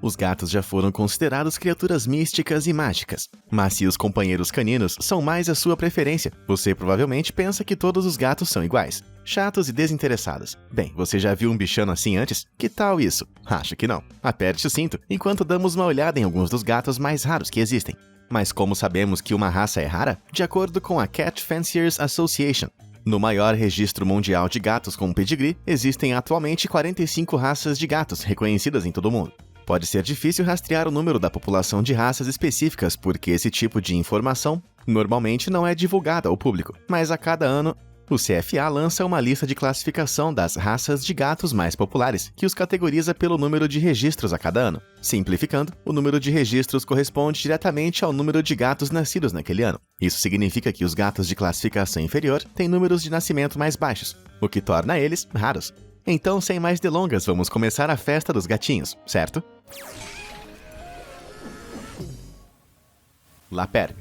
Os gatos já foram considerados criaturas místicas e mágicas. Mas se os companheiros caninos são mais a sua preferência, você provavelmente pensa que todos os gatos são iguais, chatos e desinteressados. Bem, você já viu um bichano assim antes? Que tal isso? Acho que não. Aperte o cinto, enquanto damos uma olhada em alguns dos gatos mais raros que existem. Mas como sabemos que uma raça é rara? De acordo com a Cat Fanciers Association, no maior registro mundial de gatos com pedigree, existem atualmente 45 raças de gatos reconhecidas em todo o mundo. Pode ser difícil rastrear o número da população de raças específicas porque esse tipo de informação normalmente não é divulgada ao público, mas a cada ano, o CFA lança uma lista de classificação das raças de gatos mais populares, que os categoriza pelo número de registros a cada ano. Simplificando, o número de registros corresponde diretamente ao número de gatos nascidos naquele ano. Isso significa que os gatos de classificação inferior têm números de nascimento mais baixos, o que torna eles raros. Então, sem mais delongas, vamos começar a festa dos gatinhos, certo? Laperme.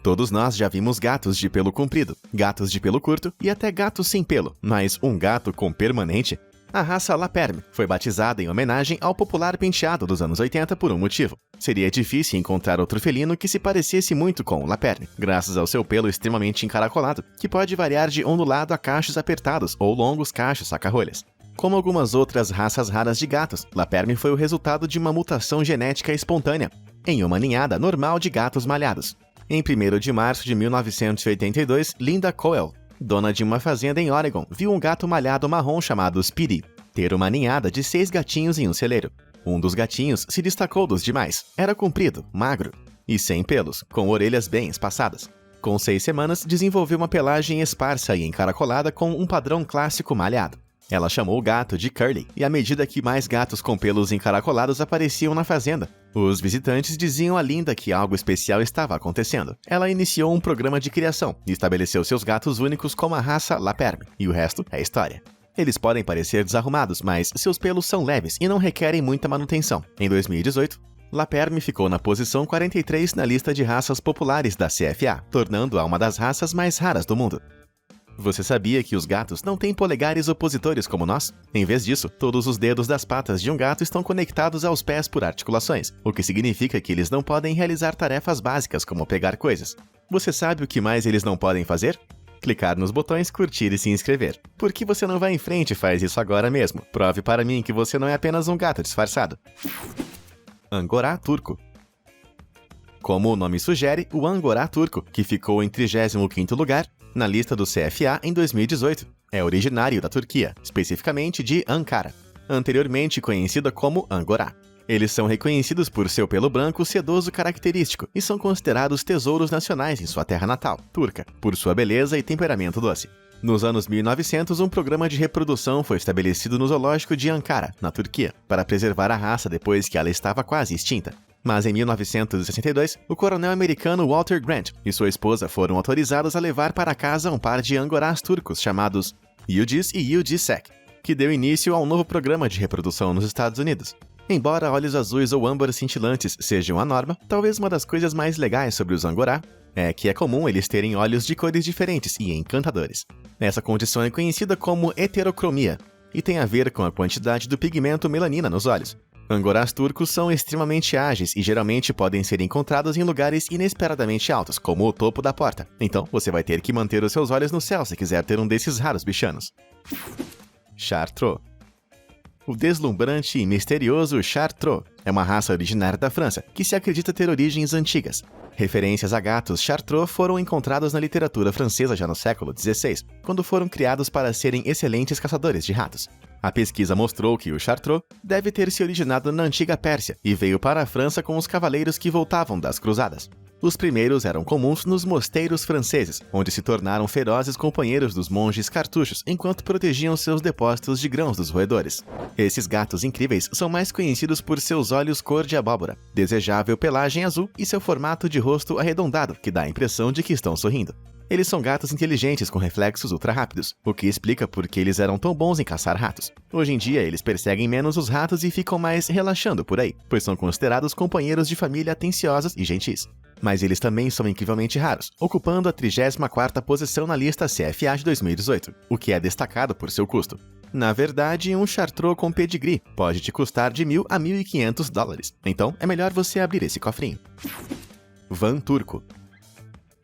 Todos nós já vimos gatos de pelo comprido, gatos de pelo curto e até gatos sem pelo, mas um gato com permanente? A raça Laperme foi batizada em homenagem ao popular penteado dos anos 80 por um motivo. Seria difícil encontrar outro felino que se parecesse muito com o Laperme, graças ao seu pelo extremamente encaracolado, que pode variar de ondulado a cachos apertados ou longos cachos saca-rolhas. Como algumas outras raças raras de gatos, Laperme foi o resultado de uma mutação genética espontânea em uma ninhada normal de gatos malhados. Em 1º de março de 1982, Linda Coel, dona de uma fazenda em Oregon, viu um gato malhado marrom chamado Speedy ter uma ninhada de 6 gatinhos em um celeiro. Um dos gatinhos se destacou dos demais. Era comprido, magro e sem pelos, com orelhas bem espaçadas. Com 6 semanas, desenvolveu uma pelagem esparsa e encaracolada com um padrão clássico malhado. Ela chamou o gato de Curly, e à medida que mais gatos com pelos encaracolados apareciam na fazenda, os visitantes diziam a Linda que algo especial estava acontecendo. Ela iniciou um programa de criação e estabeleceu seus gatos únicos como a raça Laperme, e o resto é história. Eles podem parecer desarrumados, mas seus pelos são leves e não requerem muita manutenção. Em 2018, Laperme ficou na posição 43 na lista de raças populares da CFA, tornando-a uma das raças mais raras do mundo. Você sabia que os gatos não têm polegares opositores como nós? Em vez disso, todos os dedos das patas de um gato estão conectados aos pés por articulações, o que significa que eles não podem realizar tarefas básicas como pegar coisas. Você sabe o que mais eles não podem fazer? Clicar nos botões curtir e se inscrever. Por que você não vai em frente e faz isso agora mesmo? Prove para mim que você não é apenas um gato disfarçado. Angorá turco. Como o nome sugere, o Angorá turco, que ficou em 35º lugar na lista do CFA em 2018, é originário da Turquia, especificamente de Ankara, anteriormente conhecida como Angorá. Eles são reconhecidos por seu pelo branco sedoso característico e são considerados tesouros nacionais em sua terra natal, turca, por sua beleza e temperamento doce. Nos anos 1900, um programa de reprodução foi estabelecido no zoológico de Ankara, na Turquia, para preservar a raça depois que ela estava quase extinta. Mas em 1962, o coronel americano Walter Grant e sua esposa foram autorizados a levar para casa um par de angorás turcos chamados Yildiz e Yildiz-Sek, que deu início a um novo programa de reprodução nos Estados Unidos. Embora olhos azuis ou âmbar cintilantes sejam a norma, talvez uma das coisas mais legais sobre os angorá é que é comum eles terem olhos de cores diferentes e encantadores. Essa condição é conhecida como heterocromia e tem a ver com a quantidade do pigmento melanina nos olhos. Angorás turcos são extremamente ágeis e geralmente podem ser encontrados em lugares inesperadamente altos, como o topo da porta. Então, você vai ter que manter os seus olhos no céu se quiser ter um desses raros bichanos. Chartreux. O deslumbrante e misterioso Chartreux é uma raça originária da França, que se acredita ter origens antigas. Referências a gatos Chartreux foram encontradas na literatura francesa já no século XVI, quando foram criados para serem excelentes caçadores de ratos. A pesquisa mostrou que o Chartreux deve ter se originado na antiga Pérsia e veio para a França com os cavaleiros que voltavam das cruzadas. Os primeiros eram comuns nos mosteiros franceses, onde se tornaram ferozes companheiros dos monges cartuchos enquanto protegiam seus depósitos de grãos dos roedores. Esses gatos incríveis são mais conhecidos por seus olhos cor de abóbora, desejável pelagem azul e seu formato de rosto arredondado, que dá a impressão de que estão sorrindo. Eles são gatos inteligentes com reflexos ultra rápidos, o que explica por que eles eram tão bons em caçar ratos. Hoje em dia, eles perseguem menos os ratos e ficam mais relaxando por aí, pois são considerados companheiros de família atenciosos e gentis. Mas eles também são incrivelmente raros, ocupando a 34ª posição na lista CFA de 2018, o que é destacado por seu custo. Na verdade, um Chartreux com pedigree pode te custar de $1.000 a $1.500. Então, é melhor você abrir esse cofrinho. Van turco.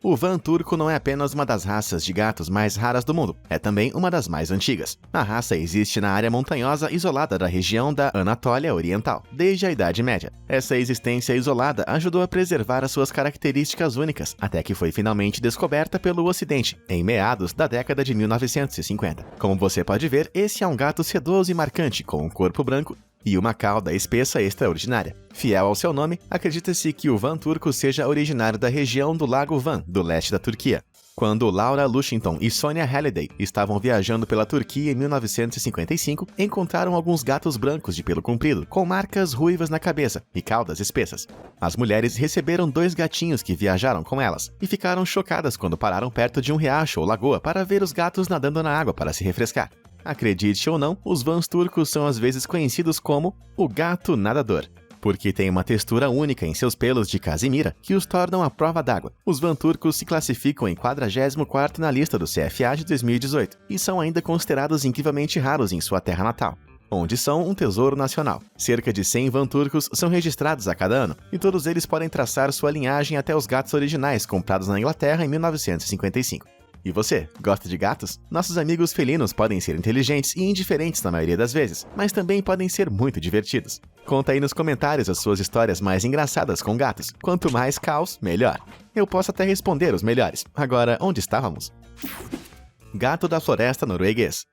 O Van turco não é apenas uma das raças de gatos mais raras do mundo, é também uma das mais antigas. A raça existe na área montanhosa isolada da região da Anatólia Oriental, desde a Idade Média. Essa existência isolada ajudou a preservar as suas características únicas, até que foi finalmente descoberta pelo Ocidente, em meados da década de 1950. Como você pode ver, esse é um gato sedoso e marcante, com um corpo branco e uma cauda espessa extraordinária. Fiel ao seu nome, acredita-se que o Van turco seja originário da região do Lago Van, do leste da Turquia. Quando Laura Lushington e Sonia Halliday estavam viajando pela Turquia em 1955, encontraram alguns gatos brancos de pelo comprido, com marcas ruivas na cabeça e caudas espessas. As mulheres receberam 2 gatinhos que viajaram com elas, e ficaram chocadas quando pararam perto de um riacho ou lagoa para ver os gatos nadando na água para se refrescar. Acredite ou não, os Vans turcos são às vezes conhecidos como o gato nadador, porque tem uma textura única em seus pelos de casimira que os tornam à prova d'água. Os Van turcos se classificam em 44º na lista do CFA de 2018 e são ainda considerados incrivelmente raros em sua terra natal, onde são um tesouro nacional. Cerca de 100 Van turcos são registrados a cada ano, e todos eles podem traçar sua linhagem até os gatos originais comprados na Inglaterra em 1955. E você, gosta de gatos? Nossos amigos felinos podem ser inteligentes e indiferentes na maioria das vezes, mas também podem ser muito divertidos. Conta aí nos comentários as suas histórias mais engraçadas com gatos. Quanto mais caos, melhor. Eu posso até responder os melhores. Agora, onde estávamos? Gato da floresta norueguês.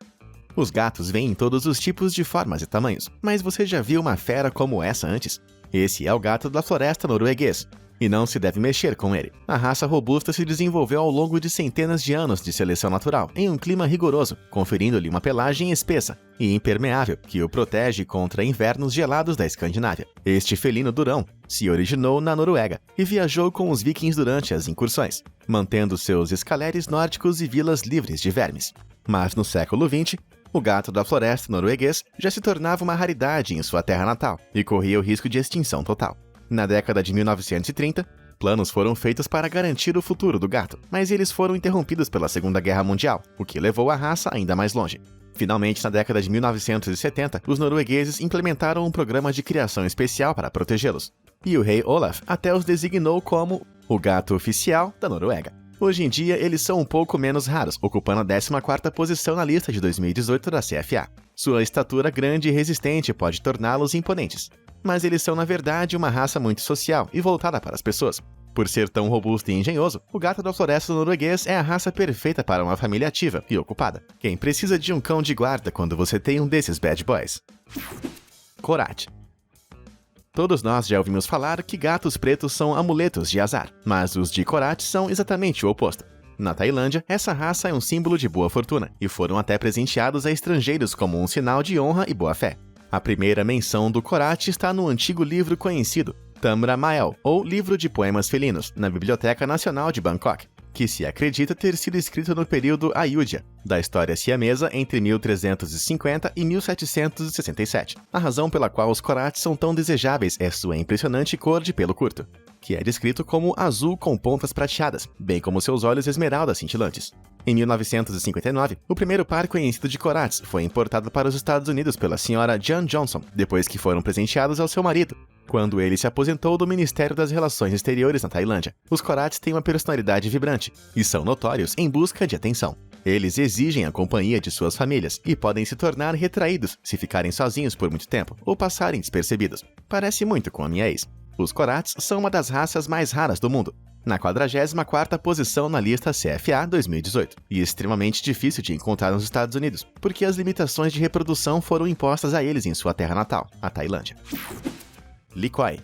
Os gatos vêm em todos os tipos de formas e tamanhos, mas você já viu uma fera como essa antes? Esse é o gato da floresta norueguês. E não se deve mexer com ele. A raça robusta se desenvolveu ao longo de centenas de anos de seleção natural, em um clima rigoroso, conferindo-lhe uma pelagem espessa e impermeável que o protege contra invernos gelados da Escandinávia. Este felino durão se originou na Noruega e viajou com os vikings durante as incursões, mantendo seus escaleres nórdicos e vilas livres de vermes. Mas no século XX, o gato da floresta norueguês já se tornava uma raridade em sua terra natal e corria o risco de extinção total. Na década de 1930, planos foram feitos para garantir o futuro do gato, mas eles foram interrompidos pela Segunda Guerra Mundial, o que levou a raça ainda mais longe. Finalmente, na década de 1970, os noruegueses implementaram um programa de criação especial para protegê-los, e o rei Olaf até os designou como o gato oficial da Noruega. Hoje em dia, eles são um pouco menos raros, ocupando a 14ª posição na lista de 2018 da CFA. Sua estatura grande e resistente pode torná-los imponentes, mas eles são na verdade uma raça muito social e voltada para as pessoas. Por ser tão robusto e engenhoso, o gato da floresta norueguês é a raça perfeita para uma família ativa e ocupada. Quem precisa de um cão de guarda quando você tem um desses bad boys? Korat. Todos nós já ouvimos falar que gatos pretos são amuletos de azar, mas os de Korat são exatamente o oposto. Na Tailândia, essa raça é um símbolo de boa fortuna, e foram até presenteados a estrangeiros como um sinal de honra e boa-fé. A primeira menção do Korat está no antigo livro conhecido Tamra Mael, ou Livro de Poemas Felinos, na Biblioteca Nacional de Bangkok, que se acredita ter sido escrito no período Ayodhya, da história siamesa entre 1350 e 1767. A razão pela qual os Korats são tão desejáveis é sua impressionante cor de pelo curto, que é descrito como azul com pontas prateadas, bem como seus olhos esmeraldas cintilantes. Em 1959, o primeiro par conhecido de Korats foi importado para os Estados Unidos pela senhora Jan Johnson, depois que foram presenteados ao seu marido, quando ele se aposentou do Ministério das Relações Exteriores na Tailândia. Os Korats têm uma personalidade vibrante e são notórios em busca de atenção. Eles exigem a companhia de suas famílias e podem se tornar retraídos se ficarem sozinhos por muito tempo ou passarem despercebidos. Parece muito com a minha ex. Os Korats são uma das raças mais raras do mundo, na 44ª posição na lista CFA 2018, e extremamente difícil de encontrar nos Estados Unidos, porque as limitações de reprodução foram impostas a eles em sua terra natal, a Tailândia. Licoi.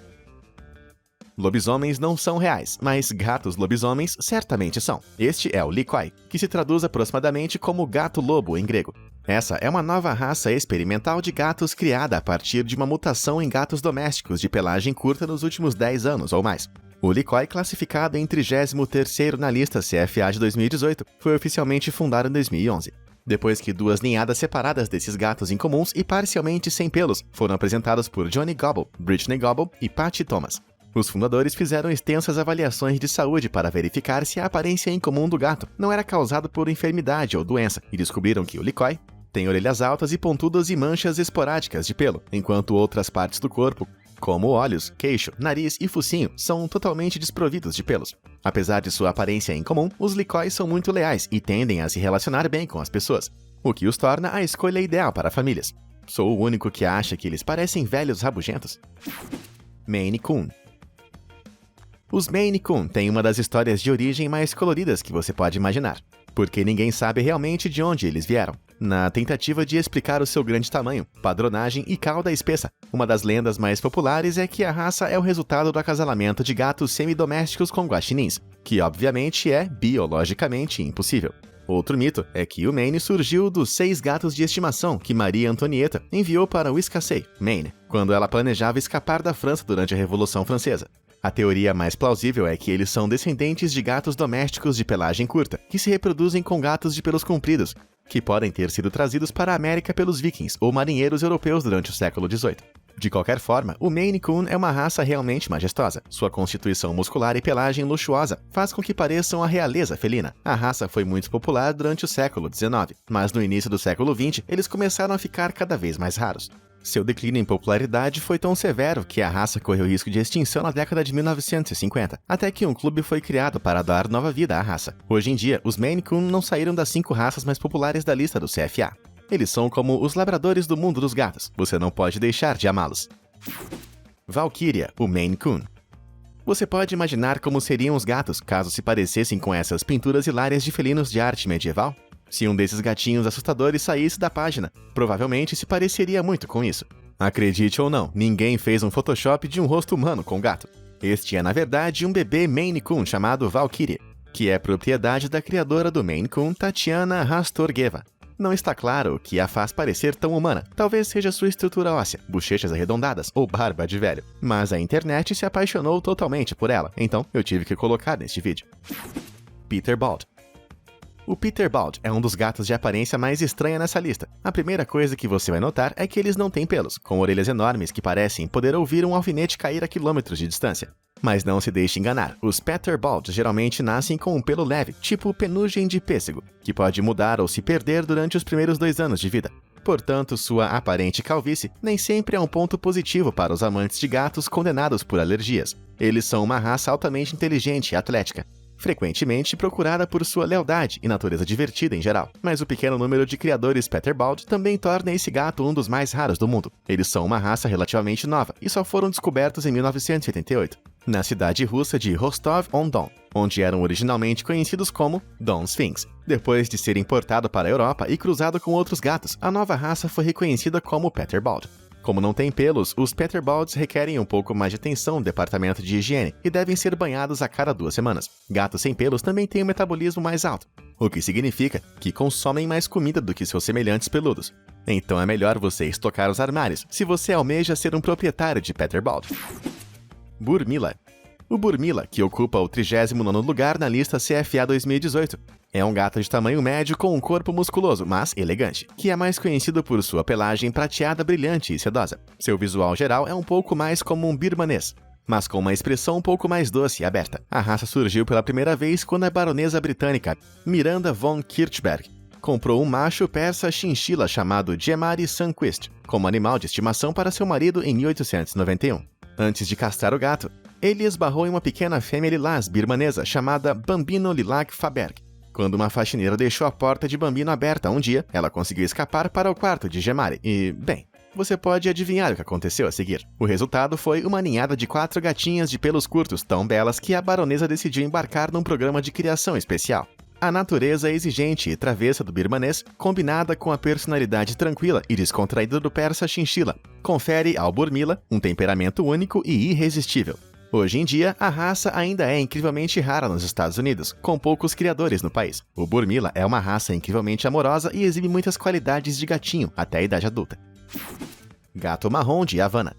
Lobisomens não são reais, mas gatos lobisomens certamente são. Este é o Licoi, que se traduz aproximadamente como gato-lobo em grego. Essa é uma nova raça experimental de gatos criada a partir de uma mutação em gatos domésticos de pelagem curta nos últimos 10 anos ou mais. O Licoi, classificado em 33º na lista CFA de 2018, foi oficialmente fundado em 2011. Depois que 2 ninhadas separadas desses gatos incomuns e parcialmente sem pelos foram apresentadas por Johnny Gobble, Brittany Gobble e Patty Thomas. Os fundadores fizeram extensas avaliações de saúde para verificar se a aparência incomum do gato não era causada por enfermidade ou doença e descobriram que o Licoi Tem orelhas altas e pontudas e manchas esporádicas de pelo, enquanto outras partes do corpo, como olhos, queixo, nariz e focinho, são totalmente desprovidos de pelos. Apesar de sua aparência incomum, os licóis são muito leais e tendem a se relacionar bem com as pessoas, o que os torna a escolha ideal para famílias. Sou o único que acha que eles parecem velhos rabugentos. Maine Coon. Os Maine Coon têm uma das histórias de origem mais coloridas que você pode imaginar, porque ninguém sabe realmente de onde eles vieram. Na tentativa de explicar o seu grande tamanho, padronagem e cauda espessa, uma das lendas mais populares é que a raça é o resultado do acasalamento de gatos semidomésticos com guaxinins, que obviamente é biologicamente impossível. Outro mito é que o Maine surgiu dos 6 gatos de estimação que Maria Antonieta enviou para Wiscasset, Maine, quando ela planejava escapar da França durante a Revolução Francesa. A teoria mais plausível é que eles são descendentes de gatos domésticos de pelagem curta, que se reproduzem com gatos de pelos compridos, que podem ter sido trazidos para a América pelos vikings ou marinheiros europeus durante o século XVIII. De qualquer forma, o Maine Coon é uma raça realmente majestosa. Sua constituição muscular e pelagem luxuosa faz com que pareçam a realeza felina. A raça foi muito popular durante o século XIX, mas no início do século XX eles começaram a ficar cada vez mais raros. Seu declínio em popularidade foi tão severo que a raça correu risco de extinção na década de 1950, até que um clube foi criado para dar nova vida à raça. Hoje em dia, os Maine Coon não saíram das 5 raças mais populares da lista do CFA. Eles são como os labradores do mundo dos gatos, você não pode deixar de amá-los. Valkyria, o Maine Coon. Você pode imaginar como seriam os gatos caso se parecessem com essas pinturas hilárias de felinos de arte medieval? Se um desses gatinhos assustadores saísse da página, provavelmente se pareceria muito com isso. Acredite ou não, ninguém fez um Photoshop de um rosto humano com gato. Este é, na verdade, um bebê Maine Coon chamado Valkyrie, que é propriedade da criadora do Maine Coon, Tatiana Rastorgueva. Não está claro o que a faz parecer tão humana, talvez seja sua estrutura óssea, bochechas arredondadas ou barba de velho. Mas a internet se apaixonou totalmente por ela, então eu tive que colocar neste vídeo. Peterbald. O Peterbald é um dos gatos de aparência mais estranha nessa lista. A primeira coisa que você vai notar é que eles não têm pelos, com orelhas enormes que parecem poder ouvir um alfinete cair a quilômetros de distância. Mas não se deixe enganar, os Peterbalds geralmente nascem com um pelo leve, tipo penugem de pêssego, que pode mudar ou se perder durante os primeiros 2 anos de vida. Portanto, sua aparente calvície nem sempre é um ponto positivo para os amantes de gatos condenados por alergias. Eles são uma raça altamente inteligente e atlética, frequentemente procurada por sua lealdade e natureza divertida em geral. Mas o pequeno número de criadores Peterbald também torna esse gato um dos mais raros do mundo. Eles são uma raça relativamente nova e só foram descobertos em 1988, na cidade russa de Rostov-on-Don, onde eram originalmente conhecidos como Don Sphinx. Depois de ser importado para a Europa e cruzado com outros gatos, a nova raça foi reconhecida como Peterbald. Como não tem pelos, os Peterbalds requerem um pouco mais de atenção no departamento de higiene e devem ser banhados a cada 2 semanas. Gatos sem pelos também têm um metabolismo mais alto, o que significa que consomem mais comida do que seus semelhantes peludos. Então é melhor você estocar os armários se você almeja ser um proprietário de Peterbald. Burmila. O Burmila, que ocupa o 39º lugar na lista CFA 2018, é um gato de tamanho médio com um corpo musculoso, mas elegante, que é mais conhecido por sua pelagem prateada brilhante e sedosa. Seu visual geral é um pouco mais como um birmanês, mas com uma expressão um pouco mais doce e aberta. A raça surgiu pela primeira vez quando a baronesa britânica Miranda von Kirchberg comprou um macho persa chinchila chamado Jemari Sundquist como animal de estimação para seu marido em 1891. Antes de castrar o gato, ele esbarrou em uma pequena fêmea lilás birmanesa chamada Bambino Lilac Faberg. Quando uma faxineira deixou a porta de Bambino aberta um dia, ela conseguiu escapar para o quarto de Jemari e, bem, você pode adivinhar o que aconteceu a seguir. O resultado foi uma ninhada de 4 gatinhas de pelos curtos tão belas que a baronesa decidiu embarcar num programa de criação especial. A natureza exigente e travessa do birmanês, combinada com a personalidade tranquila e descontraída do persa chinchila, confere ao Burmila um temperamento único e irresistível. Hoje em dia, a raça ainda é incrivelmente rara nos Estados Unidos, com poucos criadores no país. O Burmila é uma raça incrivelmente amorosa e exibe muitas qualidades de gatinho até a idade adulta. Gato marrom de Havana.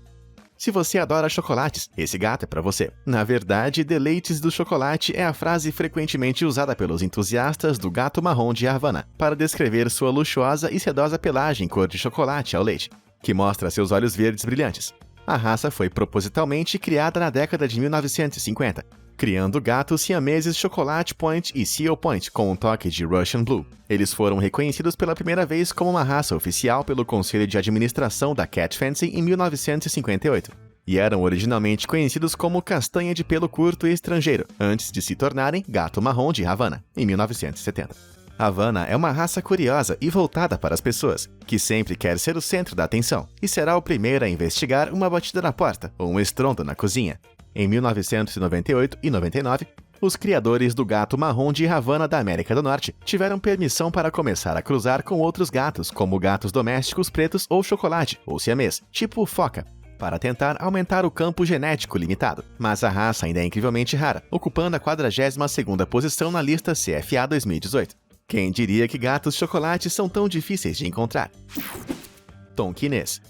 Se você adora chocolates, esse gato é para você. Na verdade, deleites do chocolate é a frase frequentemente usada pelos entusiastas do gato marrom de Havana para descrever sua luxuosa e sedosa pelagem cor de chocolate ao leite, que mostra seus olhos verdes brilhantes. A raça foi propositalmente criada na década de 1950, criando gatos siameses Chocolate Point e Seal Point com um toque de Russian Blue. Eles foram reconhecidos pela primeira vez como uma raça oficial pelo Conselho de Administração da Cat Fancy em 1958. E eram originalmente conhecidos como castanha de pelo curto e estrangeiro, antes de se tornarem gato marrom de Havana, em 1970. Havana é uma raça curiosa e voltada para as pessoas, que sempre quer ser o centro da atenção, e será o primeiro a investigar uma batida na porta ou um estrondo na cozinha. Em 1998 e 99, os criadores do gato marrom de Havana da América do Norte tiveram permissão para começar a cruzar com outros gatos, como gatos domésticos pretos ou chocolate, ou siamês, tipo foca, para tentar aumentar o campo genético limitado. Mas a raça ainda é incrivelmente rara, ocupando a 42ª posição na lista CFA 2018. Quem diria que gatos chocolate são tão difíceis de encontrar? Tonkinês.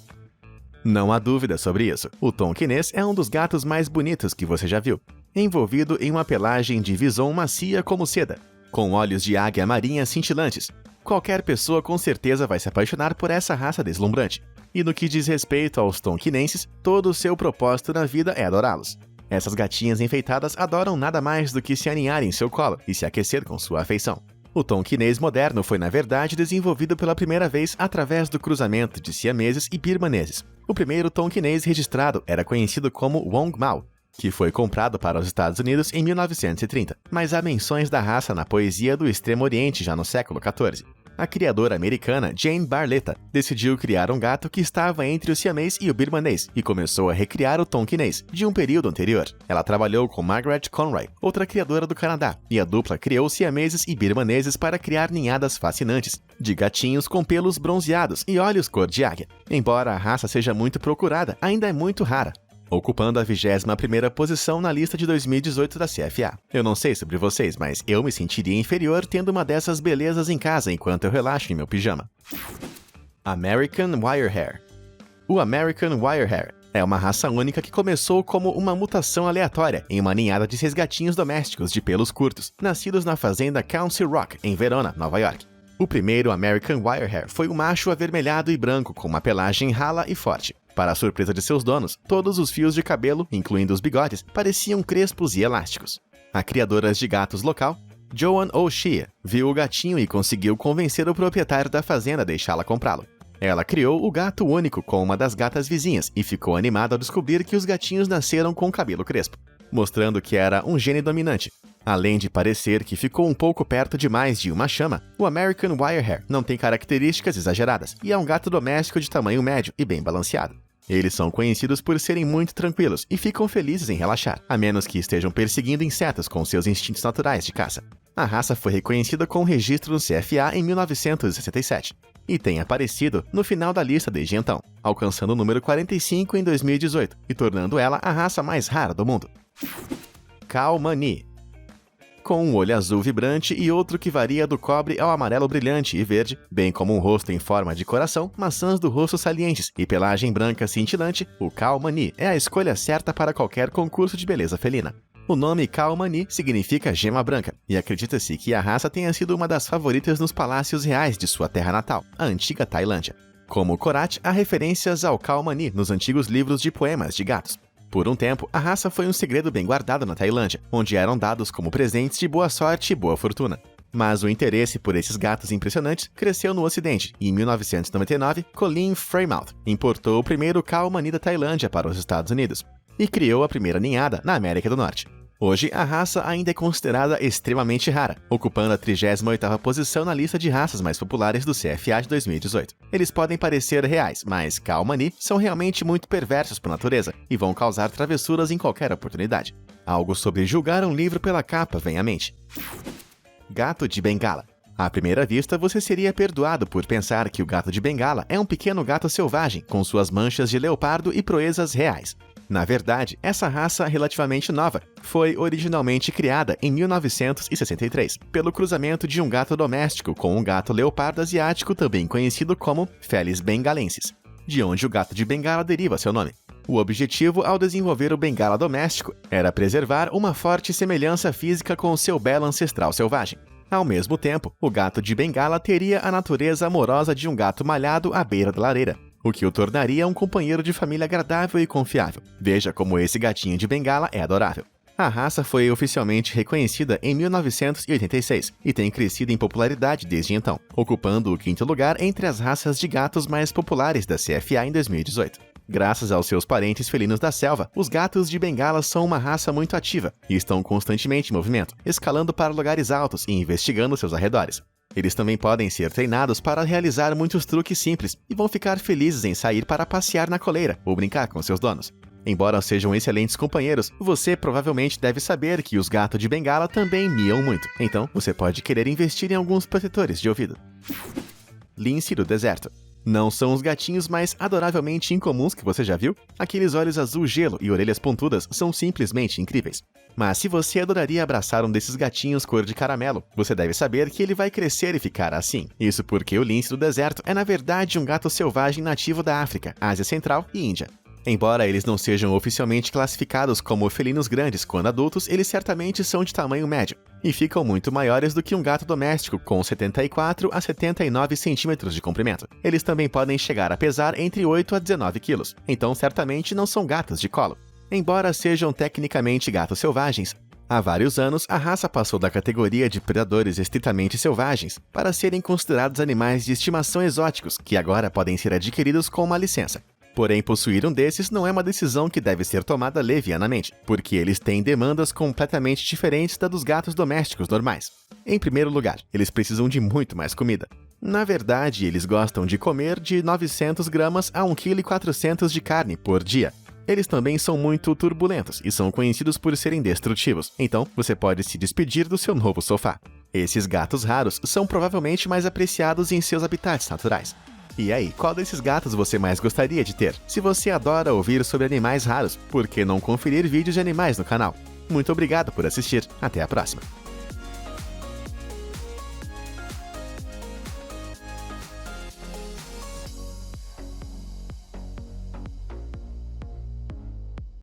Não há dúvida sobre isso. O tonkinês é um dos gatos mais bonitos que você já viu, envolvido em uma pelagem de vison macia como seda, com olhos de águia marinha cintilantes. Qualquer pessoa com certeza vai se apaixonar por essa raça deslumbrante. E no que diz respeito aos tonkinenses, todo o seu propósito na vida é adorá-los. Essas gatinhas enfeitadas adoram nada mais do que se aninhar em seu colo e se aquecer com sua afeição. O tonkinês moderno foi, na verdade, desenvolvido pela primeira vez através do cruzamento de siameses e birmaneses. O primeiro tonkinês registrado era conhecido como Wong Mao, que foi comprado para os Estados Unidos em 1930, mas há menções da raça na poesia do Extremo Oriente já no século XIV. A criadora americana Jane Barletta decidiu criar um gato que estava entre o siamês e o birmanês e começou a recriar o tonkinês de um período anterior. Ela trabalhou com Margaret Conroy, outra criadora do Canadá, e a dupla criou siameses e birmaneses para criar ninhadas fascinantes, de gatinhos com pelos bronzeados e olhos cor de águia. Embora a raça seja muito procurada, ainda é muito rara, ocupando a 21ª posição na lista de 2018 da CFA. Eu não sei sobre vocês, mas eu me sentiria inferior tendo uma dessas belezas em casa enquanto eu relaxo em meu pijama. American Wirehair. O American Wirehair é uma raça única que começou como uma mutação aleatória em uma ninhada de 6 gatinhos domésticos de pelos curtos, nascidos na fazenda Council Rock, em Verona, Nova York. O primeiro American Wirehair foi um macho avermelhado e branco com uma pelagem rala e forte. Para a surpresa de seus donos, todos os fios de cabelo, incluindo os bigodes, pareciam crespos e elásticos. A criadora de gatos local, Joan O'Shea, viu o gatinho e conseguiu convencer o proprietário da fazenda a deixá-la comprá-lo. Ela criou o gato único com uma das gatas vizinhas e ficou animada ao descobrir que os gatinhos nasceram com cabelo crespo, mostrando que era um gene dominante. Além de parecer que ficou um pouco perto demais de uma chama, o American Wirehair não tem características exageradas e é um gato doméstico de tamanho médio e bem balanceado. Eles são conhecidos por serem muito tranquilos e ficam felizes em relaxar, a menos que estejam perseguindo insetos com seus instintos naturais de caça. A raça foi reconhecida com registro no CFA em 1967 e tem aparecido no final da lista desde então, alcançando o número 45 em 2018 e tornando ela a raça mais rara do mundo. Cow Mani. Com um olho azul vibrante e outro que varia do cobre ao amarelo brilhante e verde, bem como um rosto em forma de coração, maçãs do rosto salientes e pelagem branca cintilante, o Cow Mani é a escolha certa para qualquer concurso de beleza felina. O nome Cow Mani significa gema branca, e acredita-se que a raça tenha sido uma das favoritas nos palácios reais de sua terra natal, a antiga Tailândia. Como Korat, há referências ao Cow Mani nos antigos livros de poemas de gatos. Por um tempo, a raça foi um segredo bem guardado na Tailândia, onde eram dados como presentes de boa sorte e boa fortuna. Mas o interesse por esses gatos impressionantes cresceu no Ocidente, e em 1999, Colin Freymouth importou o primeiro Cow Mani da Tailândia para os Estados Unidos e criou a primeira ninhada na América do Norte. Hoje, a raça ainda é considerada extremamente rara, ocupando a 38ª posição na lista de raças mais populares do CFA de 2018. Eles podem parecer reais, mas Cow Mani são realmente muito perversos por natureza e vão causar travessuras em qualquer oportunidade. Algo sobre julgar um livro pela capa vem à mente. Gato de Bengala. À primeira vista, você seria perdoado por pensar que o gato de Bengala é um pequeno gato selvagem, com suas manchas de leopardo e proezas reais. Na verdade, essa raça relativamente nova foi originalmente criada em 1963, pelo cruzamento de um gato doméstico com um gato leopardo asiático também conhecido como Felis bengalensis, de onde o gato de Bengala deriva seu nome. O objetivo ao desenvolver o Bengala doméstico era preservar uma forte semelhança física com o seu belo ancestral selvagem. Ao mesmo tempo, o gato de Bengala teria a natureza amorosa de um gato malhado à beira da lareira, o que o tornaria um companheiro de família agradável e confiável. Veja como esse gatinho de Bengala é adorável. A raça foi oficialmente reconhecida em 1986 e tem crescido em popularidade desde então, ocupando o 5º lugar entre as raças de gatos mais populares da CFA em 2018. Graças aos seus parentes felinos da selva, os gatos de Bengala são uma raça muito ativa e estão constantemente em movimento, escalando para lugares altos e investigando seus arredores. Eles também podem ser treinados para realizar muitos truques simples e vão ficar felizes em sair para passear na coleira ou brincar com seus donos. Embora sejam excelentes companheiros, você provavelmente deve saber que os gatos de Bengala também miam muito, então você pode querer investir em alguns protetores de ouvido. Lince do deserto. Não são os gatinhos mais adoravelmente incomuns que você já viu? Aqueles olhos azul gelo e orelhas pontudas são simplesmente incríveis. Mas se você adoraria abraçar um desses gatinhos cor de caramelo, você deve saber que ele vai crescer e ficar assim. Isso porque o lince do deserto é na verdade um gato selvagem nativo da África, Ásia Central e Índia. Embora eles não sejam oficialmente classificados como felinos grandes quando adultos, eles certamente são de tamanho médio e ficam muito maiores do que um gato doméstico com 74 a 79 centímetros de comprimento. Eles também podem chegar a pesar entre 8 a 19 quilos, então certamente não são gatos de colo. Embora sejam tecnicamente gatos selvagens, há vários anos a raça passou da categoria de predadores estritamente selvagens para serem considerados animais de estimação exóticos que agora podem ser adquiridos com uma licença. Porém, possuir um desses não é uma decisão que deve ser tomada levianamente, porque eles têm demandas completamente diferentes da dos gatos domésticos normais. Em primeiro lugar, eles precisam de muito mais comida. Na verdade, eles gostam de comer de 900 gramas a 1,4 kg de carne por dia. Eles também são muito turbulentos e são conhecidos por serem destrutivos, então você pode se despedir do seu novo sofá. Esses gatos raros são provavelmente mais apreciados em seus habitats naturais. E aí, qual desses gatos você mais gostaria de ter? Se você adora ouvir sobre animais raros, por que não conferir vídeos de animais no canal? Muito obrigado por assistir, até a próxima!